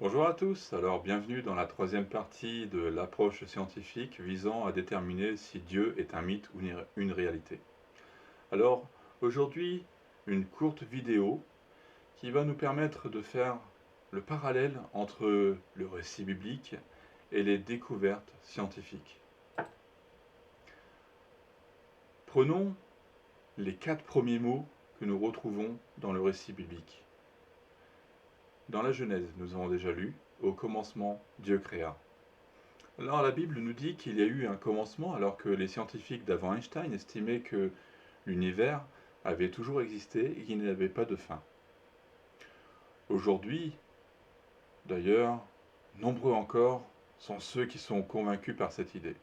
Bonjour à tous, alors bienvenue dans la troisième partie de l'approche scientifique visant à déterminer si Dieu est un mythe ou une réalité. Alors aujourd'hui, une courte vidéo qui va nous permettre de faire le parallèle entre le récit biblique et les découvertes scientifiques. Prenons les 4 premiers mots que nous retrouvons dans le récit biblique. Dans la Genèse, nous avons déjà lu « Au commencement, Dieu créa ». Alors la Bible nous dit qu'il y a eu un commencement alors que les scientifiques d'avant Einstein estimaient que l'univers avait toujours existé et qu'il n'y avait pas de fin. Aujourd'hui, d'ailleurs, nombreux encore sont ceux qui sont convaincus par cette idée.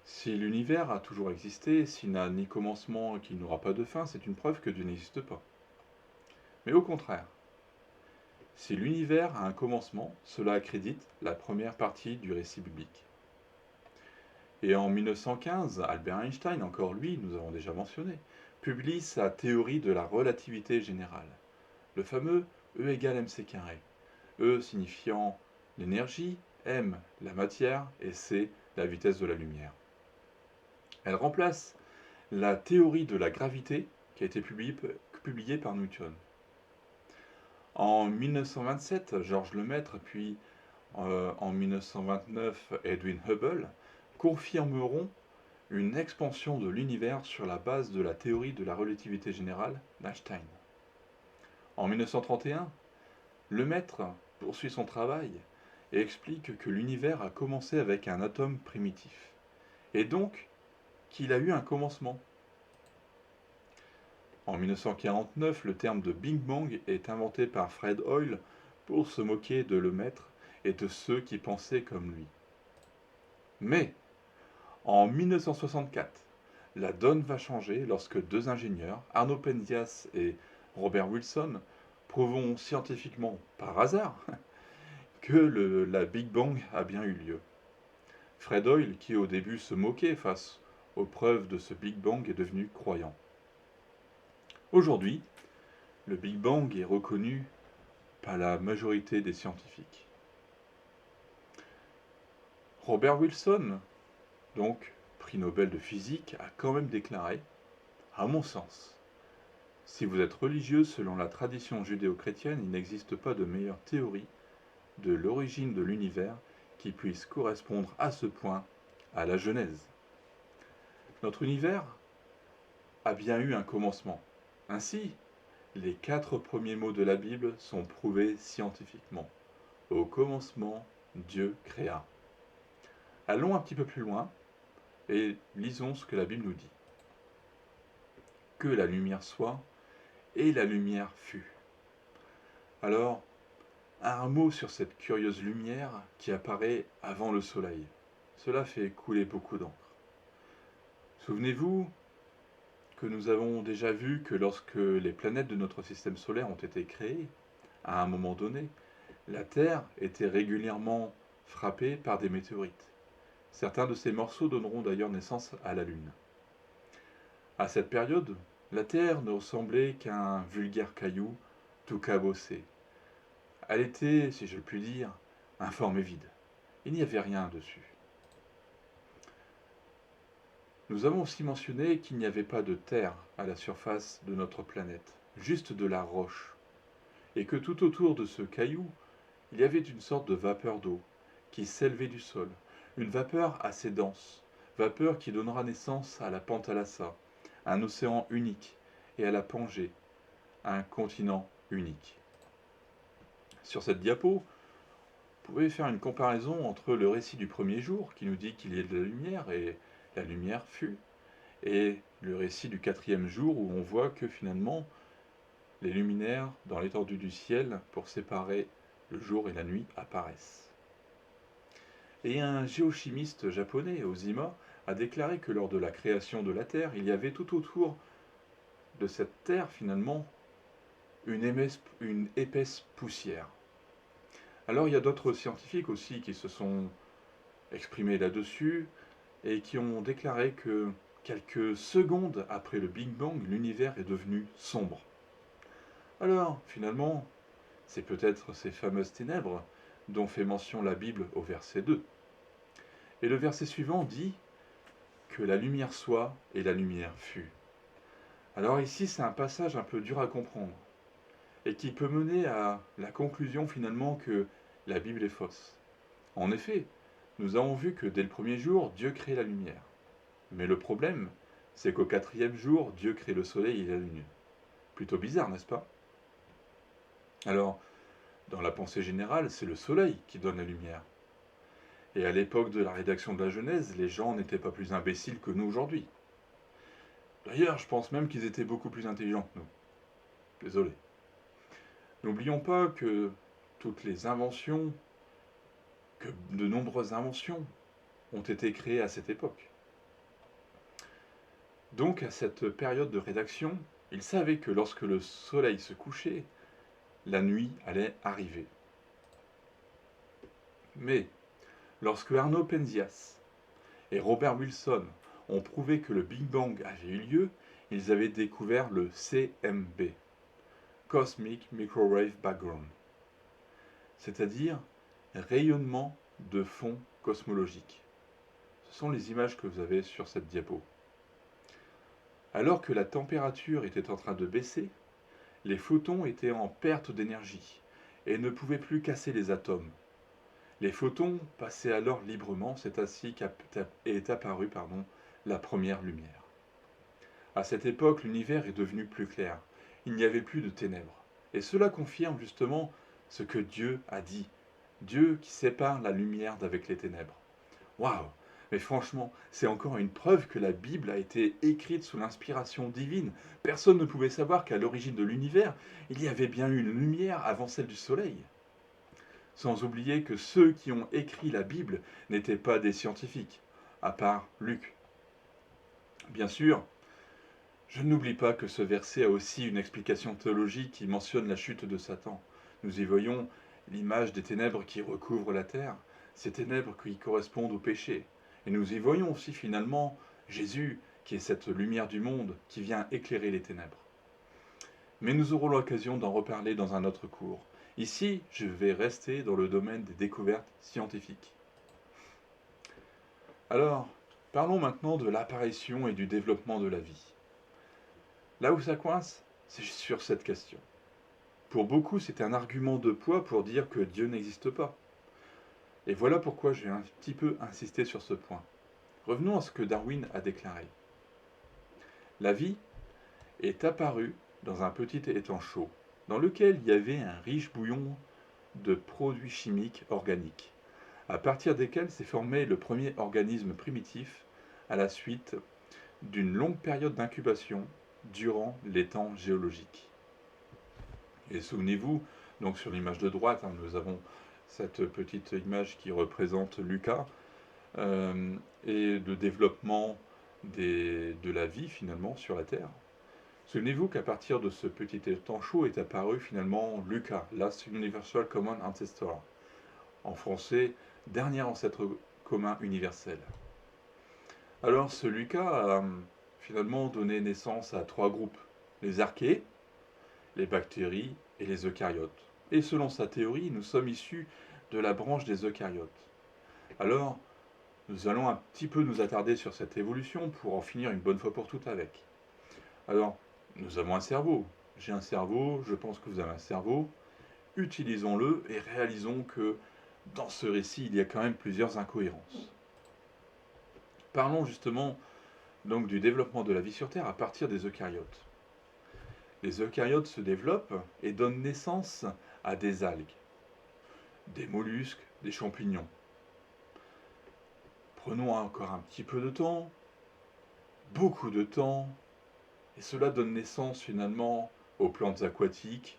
Si l'univers a toujours existé, s'il n'a ni commencement et qu'il n'aura pas de fin, c'est une preuve que Dieu n'existe pas. Mais au contraire, si l'univers a un commencement, cela accrédite la première partie du récit biblique. Et en 1915, Albert Einstein, encore lui, nous avons déjà mentionné, publie sa théorie de la relativité générale, le fameux E égale mc carré. E signifiant l'énergie, m la matière et c la vitesse de la lumière. Elle remplace la théorie de la gravité qui a été publiée par Newton. En 1927, Georges Lemaître, puis en 1929, Edwin Hubble, confirmeront une expansion de l'univers sur la base de la théorie de la relativité générale d'Einstein. En 1931, Lemaître poursuit son travail et explique que l'univers a commencé avec un atome primitif, et donc qu'il a eu un commencement. En 1949, le terme de Big Bang est inventé par Fred Hoyle pour se moquer de Lemaître et de ceux qui pensaient comme lui. Mais en 1964, la donne va changer lorsque deux ingénieurs, Arno Penzias et Robert Wilson, prouvent scientifiquement, par hasard, que la Big Bang a bien eu lieu. Fred Hoyle, qui au début se moquait face aux preuves de ce Big Bang, est devenu croyant. Aujourd'hui, le Big Bang est reconnu par la majorité des scientifiques. Robert Wilson, donc prix Nobel de physique, a quand même déclaré, à mon sens, si vous êtes religieux selon la tradition judéo-chrétienne, il n'existe pas de meilleure théorie de l'origine de l'univers qui puisse correspondre à ce point à la Genèse. Notre univers a bien eu un commencement. Ainsi, les 4 premiers mots de la Bible sont prouvés scientifiquement. Au commencement, Dieu créa. Allons un petit peu plus loin et lisons ce que la Bible nous dit. Que la lumière soit, et la lumière fut. Alors, un mot sur cette curieuse lumière qui apparaît avant le soleil. Cela fait couler beaucoup d'encre. Souvenez-vous que nous avons déjà vu que lorsque les planètes de notre système solaire ont été créées, à un moment donné, la Terre était régulièrement frappée par des météorites. Certains de ces morceaux donneront d'ailleurs naissance à la Lune. À cette période, la Terre ne ressemblait qu'à un vulgaire caillou tout cabossé. Elle était, si je puis dire, informe et vide. Il n'y avait rien dessus. Nous avons aussi mentionné qu'il n'y avait pas de terre à la surface de notre planète, juste de la roche, et que tout autour de ce caillou, il y avait une sorte de vapeur d'eau qui s'élevait du sol, une vapeur assez dense, vapeur qui donnera naissance à la Pantalassa, un océan unique, et à la Pangée, un continent unique. Sur cette diapo, vous pouvez faire une comparaison entre le récit du premier jour, qui nous dit qu'il y a de la lumière, et la lumière fut, et le récit du quatrième jour, où on voit que finalement, les luminaires dans l'étendue du ciel, pour séparer le jour et la nuit, apparaissent. Et un géochimiste japonais, Ozima, a déclaré que lors de la création de la Terre, il y avait tout autour de cette Terre, finalement, une épaisse poussière. Alors il y a d'autres scientifiques aussi qui se sont exprimés là-dessus et qui ont déclaré que quelques secondes après le Big Bang, l'univers est devenu sombre. Alors, finalement, C'est peut-être ces fameuses ténèbres dont fait mention la Bible au verset 2. Et le verset suivant dit que la lumière soit et la lumière fut. Alors ici, c'est un passage un peu dur à comprendre et qui peut mener à la conclusion finalement que la Bible est fausse. En effet, nous avons vu que dès le premier jour, Dieu crée la lumière. Mais le problème, c'est qu'au quatrième jour, Dieu crée le soleil et la lune. Plutôt bizarre, n'est-ce pas? Alors, dans la pensée générale, c'est le soleil qui donne la lumière. Et à l'époque de la rédaction de la Genèse, les gens n'étaient pas plus imbéciles que nous aujourd'hui. D'ailleurs, je pense même qu'ils étaient beaucoup plus intelligents que nous. Désolé. N'oublions pas que toutes les inventions, que de nombreuses inventions ont été créées à cette époque. Donc, à cette période de rédaction, ils savaient que lorsque le soleil se couchait, la nuit allait arriver. Mais, lorsque Arnaud Penzias et Robert Wilson ont prouvé que le Big Bang avait eu lieu, ils avaient découvert le CMB, Cosmic Microwave Background, c'est-à-dire rayonnement de fond cosmologique. Ce sont les images que vous avez sur cette diapo. Alors que la température était en train de baisser, les photons étaient en perte d'énergie et ne pouvaient plus casser les atomes. Les photons passaient alors librement, c'est ainsi qu'est apparue la première lumière. À cette époque, l'univers est devenu plus clair. Il n'y avait plus de ténèbres. Et cela confirme justement ce que Dieu a dit. Dieu qui sépare la lumière d'avec les ténèbres. Waouh! Mais franchement, c'est encore une preuve que la Bible a été écrite sous l'inspiration divine. Personne ne pouvait savoir qu'à l'origine de l'univers, il y avait bien eu une lumière avant celle du soleil. Sans oublier que ceux qui ont écrit la Bible n'étaient pas des scientifiques, à part Luc. Bien sûr, je n'oublie pas que ce verset a aussi une explication théologique qui mentionne la chute de Satan. Nous y voyons l'image des ténèbres qui recouvrent la terre, ces ténèbres qui correspondent au péché. Et nous y voyons aussi finalement Jésus, qui est cette lumière du monde, qui vient éclairer les ténèbres. Mais nous aurons l'occasion d'en reparler dans un autre cours. Ici, je vais rester dans le domaine des découvertes scientifiques. Alors, parlons maintenant de l'apparition et du développement de la vie. Là où ça coince, c'est sur cette question. Pour beaucoup, c'est un argument de poids pour dire que Dieu n'existe pas. Et voilà pourquoi j'ai un petit peu insisté sur ce point. Revenons à ce que Darwin a déclaré. La vie est apparue dans un petit étang chaud, dans lequel il y avait un riche bouillon de produits chimiques organiques, à partir desquels s'est formé le premier organisme primitif à la suite d'une longue période d'incubation durant les temps géologiques. Et souvenez-vous, donc sur l'image de droite, nous avons cette petite image qui représente Lucas et le développement de la vie finalement sur la Terre. Souvenez-vous qu'à partir de ce petit étang chaud est apparu finalement Lucas, Last Universal Common Ancestor. En français, dernier ancêtre commun universel. Alors ce Lucas a finalement donné naissance à trois groupes, les archées, les bactéries et les eucaryotes. Et selon sa théorie, nous sommes issus de la branche des eucaryotes. Alors, nous allons un petit peu nous attarder sur cette évolution pour en finir une bonne fois pour toutes avec. Alors, nous avons un cerveau. J'ai un cerveau, je pense que vous avez un cerveau. Utilisons-le et réalisons que dans ce récit, il y a quand même plusieurs incohérences. Parlons justement donc du développement de la vie sur Terre à partir des eucaryotes. Les eucaryotes se développent et donnent naissance à des algues, des mollusques, des champignons. Prenons encore un petit peu de temps, beaucoup de temps, et cela donne naissance finalement aux plantes aquatiques,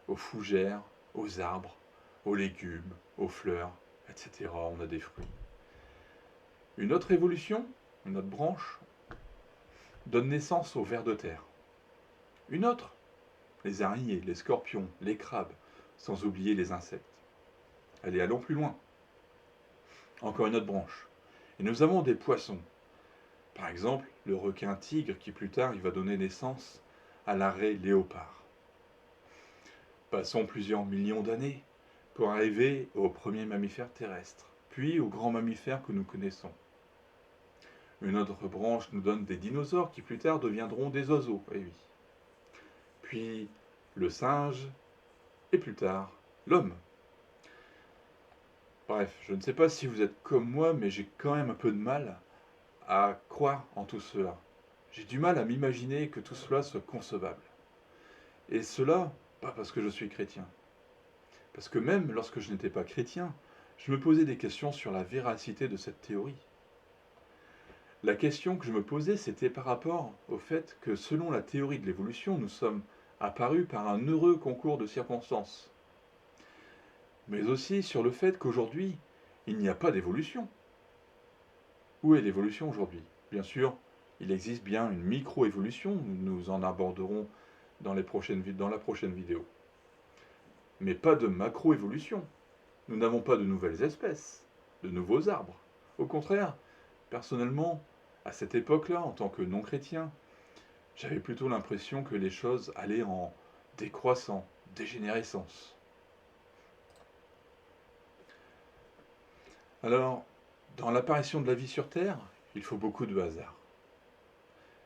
aux fougères, aux arbres, aux légumes, aux fleurs, etc. On a des fruits. Une autre évolution, une autre branche, donne naissance aux vers de terre. Une autre, les araignées, les scorpions, les crabes, sans oublier les insectes. Allez, allons plus loin. Encore une autre branche. Et nous avons des poissons. Par exemple, le requin tigre qui plus tard il va donner naissance à la raie léopard. Passons plusieurs millions d'années pour arriver aux premiers mammifères terrestres, puis aux grands mammifères que nous connaissons. Une autre branche nous donne des dinosaures qui plus tard deviendront des oiseaux, eh oui. Puis le singe, et plus tard l'homme. Bref, je ne sais pas si vous êtes comme moi, mais j'ai quand même un peu de mal à croire en tout cela. J'ai du mal à m'imaginer que tout cela soit concevable. Et cela, pas parce que je suis chrétien. Parce que même lorsque je n'étais pas chrétien, je me posais des questions sur la véracité de cette théorie. La question que je me posais, c'était par rapport au fait que selon la théorie de l'évolution, nous sommes apparus par un heureux concours de circonstances. Mais aussi sur le fait qu'aujourd'hui, il n'y a pas d'évolution. Où est l'évolution aujourd'hui? Bien sûr, il existe bien une micro-évolution, nous en aborderons dans la prochaine vidéo. Mais pas de macro-évolution. Nous n'avons pas de nouvelles espèces, de nouveaux arbres. Au contraire, personnellement, à cette époque-là, en tant que non-chrétien, j'avais plutôt l'impression que les choses allaient en décroissant, dégénérescence. Alors, dans l'apparition de la vie sur Terre, il faut beaucoup de hasard.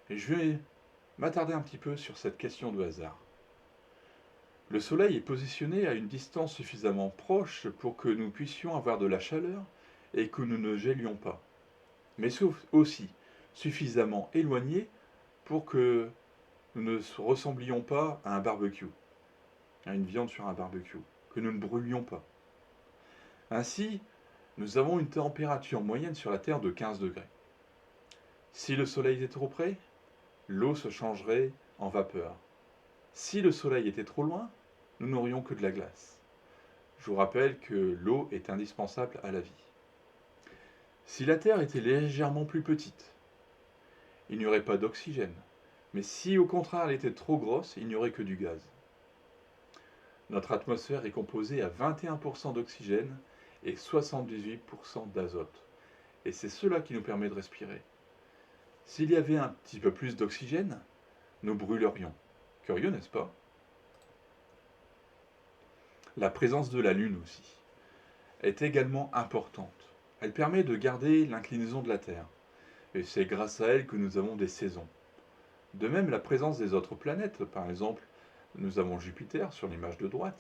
Et je vais m'attarder un petit peu sur cette question de hasard. Le Soleil est positionné à une distance suffisamment proche pour que nous puissions avoir de la chaleur et que nous ne gèlions pas, mais aussi suffisamment éloigné pour que nous ne ressemblions pas à un barbecue, à une viande sur un barbecue, que nous ne brûlions pas. Ainsi, nous avons une température moyenne sur la Terre de 15 degrés. Si le Soleil était trop près, l'eau se changerait en vapeur. Si le Soleil était trop loin, nous n'aurions que de la glace. Je vous rappelle que l'eau est indispensable à la vie. Si la Terre était légèrement plus petite, il n'y aurait pas d'oxygène. Mais si au contraire elle était trop grosse, il n'y aurait que du gaz. Notre atmosphère est composée à 21% d'oxygène et 78% d'azote. Et c'est cela qui nous permet de respirer. S'il y avait un petit peu plus d'oxygène, nous brûlerions. Curieux, n'est-ce pas? La présence de la Lune aussi est également importante. Elle permet de garder l'inclinaison de la Terre. Et c'est grâce à elle que nous avons des saisons. De même, la présence des autres planètes, par exemple, nous avons Jupiter sur l'image de droite.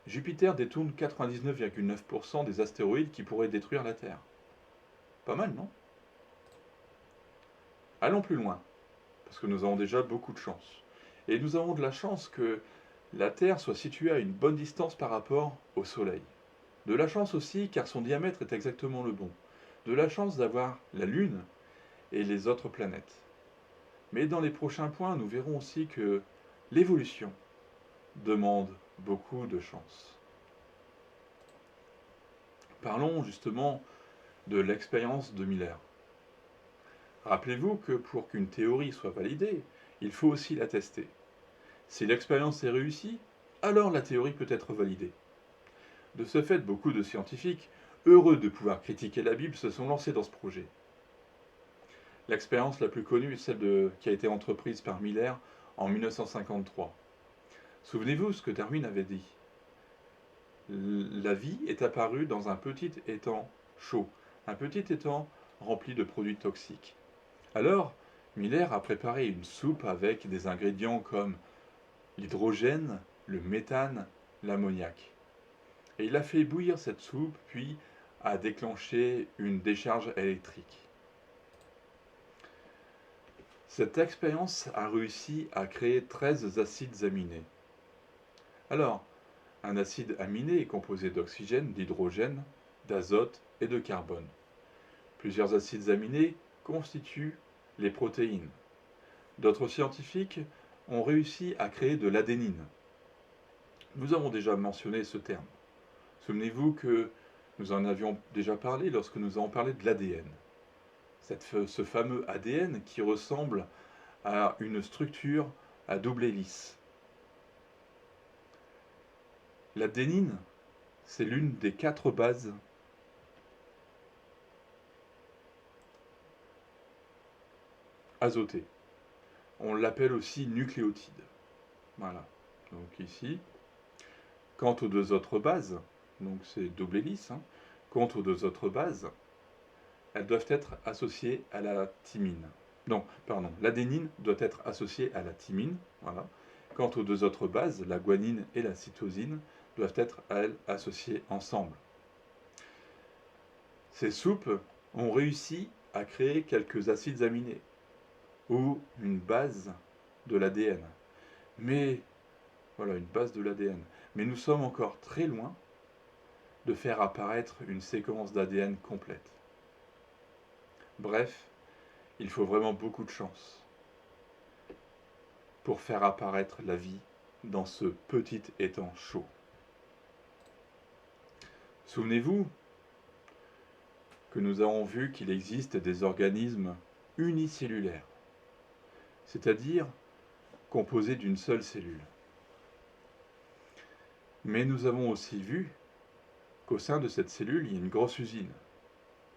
Jupiter détourne 99,9% des astéroïdes qui pourraient détruire la Terre. Pas mal, non? Allons plus loin, parce que nous avons déjà beaucoup de chance. Et nous avons de la chance que la Terre soit située à une bonne distance par rapport au Soleil. De la chance aussi car son diamètre est exactement le bon. De la chance d'avoir la Lune et les autres planètes. Mais dans les prochains points, nous verrons aussi que l'évolution demande beaucoup de chance. Parlons justement de l'expérience de Miller. Rappelez-vous que pour qu'une théorie soit validée, il faut aussi la tester. Si l'expérience est réussie, alors la théorie peut être validée. De ce fait, beaucoup de scientifiques, heureux de pouvoir critiquer la Bible, se sont lancés dans ce projet. L'expérience la plus connue est celle qui a été entreprise par Miller en 1953. Souvenez-vous ce que Darwin avait dit. La vie est apparue dans un petit étang chaud, un petit étang rempli de produits toxiques. Alors, Miller a préparé une soupe avec des ingrédients comme l'hydrogène, le méthane, l'ammoniac. Et il a fait bouillir cette soupe, puis a déclenché une décharge électrique. Cette expérience a réussi à créer 13 acides aminés. Alors, un acide aminé est composé d'oxygène, d'hydrogène, d'azote et de carbone. Plusieurs acides aminés constituent les protéines. D'autres scientifiques ont réussi à créer de l'adénine. Nous avons déjà mentionné ce terme. Souvenez-vous que nous en avions déjà parlé lorsque nous avons parlé de l'ADN. Ce fameux ADN qui ressemble à une structure à double hélice. L'adénine, c'est l'une des 4 bases azotées. On l'appelle aussi nucléotide. Voilà. Donc ici. Quant aux deux autres bases, donc c'est double hélice, hein, quant aux deux autres bases, elles doivent être associées à la thymine. Non, pardon, l'adénine doit être associée à la thymine, voilà. Quant aux deux autres bases, la guanine et la cytosine, doivent être, elles, associées ensemble. Ces soupes ont réussi à créer quelques acides aminés, ou une base de l'ADN. Mais, voilà, une base de l'ADN. Mais nous sommes encore très loin de faire apparaître une séquence d'ADN complète. Bref, il faut vraiment beaucoup de chance pour faire apparaître la vie dans ce petit étang chaud. Souvenez-vous que nous avons vu qu'il existe des organismes unicellulaires, c'est-à-dire composés d'une seule cellule. Mais nous avons aussi vu qu'au sein de cette cellule, il y a une grosse usine.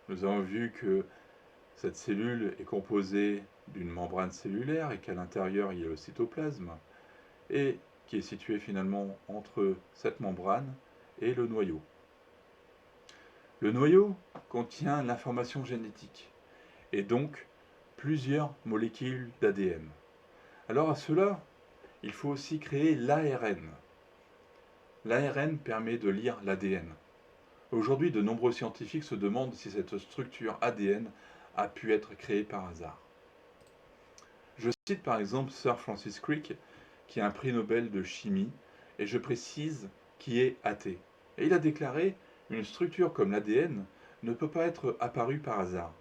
Nous avons vu que cette cellule est composée d'une membrane cellulaire et qu'à l'intérieur, il y a le cytoplasme, et qui est situé finalement entre cette membrane et le noyau. Le noyau contient l'information génétique, et donc plusieurs molécules d'ADN. Alors à cela, il faut aussi créer l'ARN. L'ARN permet de lire l'ADN. Aujourd'hui, de nombreux scientifiques se demandent si cette structure ADN a pu être créée par hasard. Je cite par exemple Sir Francis Crick, qui a un prix Nobel de chimie, et je précise qui est athée. Et il a déclaré « Une structure comme l'ADN ne peut pas être apparue par hasard.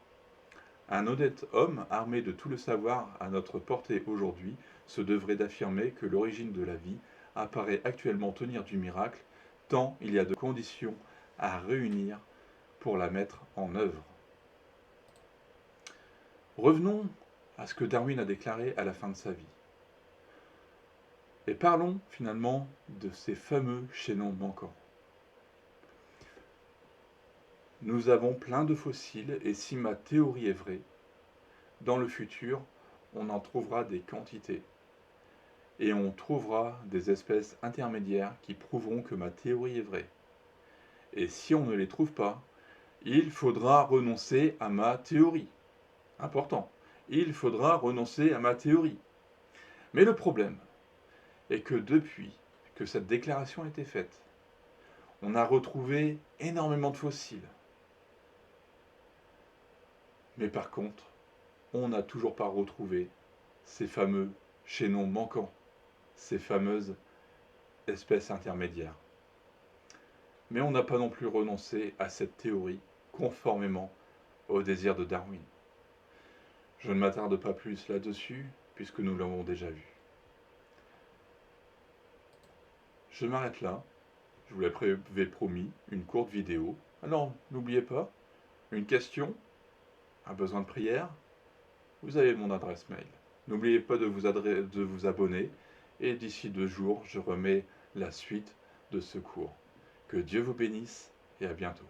Un honnête homme, armé de tout le savoir à notre portée aujourd'hui, se devrait d'affirmer que l'origine de la vie apparaît actuellement tenir du miracle, tant il y a de conditions à réunir pour la mettre en œuvre. » Revenons à ce que Darwin a déclaré à la fin de sa vie. Et parlons finalement de ces fameux chaînons manquants. Nous avons plein de fossiles et si ma théorie est vraie, dans le futur, on en trouvera des quantités. Et on trouvera des espèces intermédiaires qui prouveront que ma théorie est vraie. Et si on ne les trouve pas, il faudra renoncer à ma théorie. Important. Il faudra renoncer à ma théorie. Mais le problème est que depuis que cette déclaration a été faite, on a retrouvé énormément de fossiles. Mais par contre, on n'a toujours pas retrouvé ces fameux chaînons manquants, ces fameuses espèces intermédiaires. Mais on n'a pas non plus renoncé à cette théorie, conformément au désir de Darwin. Je ne m'attarde pas plus là-dessus, puisque nous l'avons déjà vu. Je m'arrête là. Je vous l'avais promis, une courte vidéo. Alors, n'oubliez pas, une question, un besoin de prière, vous avez mon adresse mail. N'oubliez pas de vous abonner, et d'ici 2 jours, je remets la suite de ce cours. Que Dieu vous bénisse, et à bientôt.